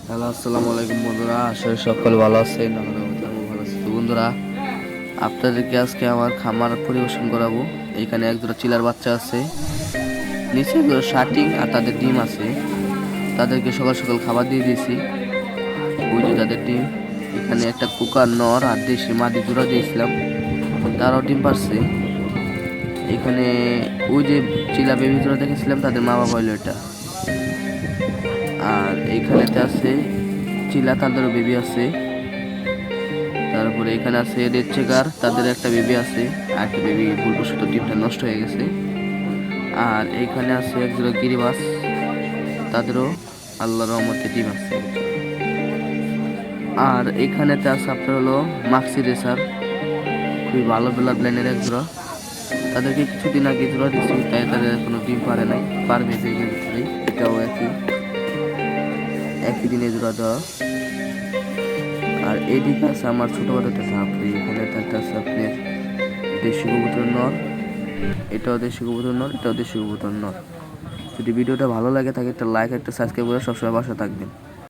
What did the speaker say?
Hello, আসসালামু আলাইকুম বন্ধুরা। আসলে সকলে ভালো আছেন, আমরা ভালো আছি। তো বন্ধুরা, আপনাদেরকে আজকে আমার খামার পরিবেশন করাবো। এখানে এক দুটো চিলার বাচ্চা আছে, নিচে শার্টিং আর তাদের ডিম আছে। তাদেরকে সকাল সকাল খাবার দিয়ে দিয়েছি। ওই যে তাদের ডিম। এখানে একটা কুকার নর আর দেশি মাদি জোড়া দিয়েছিলাম, তারাও ডিম পারছে। এখানে ওই যে চিলা বেবি জোড়া দেখেছিলাম, তাদের মা বাবা হইলো এটা। আর এইখানেতে আছে চিলা, তাদেরও বেবি আছে। তারপরে এখানে আছে রেড চেকার, তাদের একটা বেবি আছে, আর একটা বেবি ভুলবশত ডিমটা নষ্ট হয়ে গেছে। আর এইখানে আছে একজোড়া গিরিবাস, তাদেরও আল্লাহর রহমতে ডিম আছে। আর এইখানেতে আছে আপনার হলো মাক্সি রেসার, খুবই ভালো ব্লাড লাইনের এক জোড়া। তাদেরকে কিছুদিন আগে জোড়া দিচ্ছি, তাই তাদের এখনো ডিম পারে নাই, পারবে দেখবেন। এটাও একই একই দিনে জোড়া দেওয়া। আর এইদিকে আছে আমার ছোট বড় একটা ঝাঁপড়ি, এখানে থাকতে আছে আপনার দেশি কবুতর নর, এটাও দেশি কবুতর নর, এটাও দেশি কবুতর নর। যদি ভিডিওটা ভালো লাগে থাকে একটা লাইক একটা সাবস্ক্রাইব করে সবসময় পাশে থাকবেন।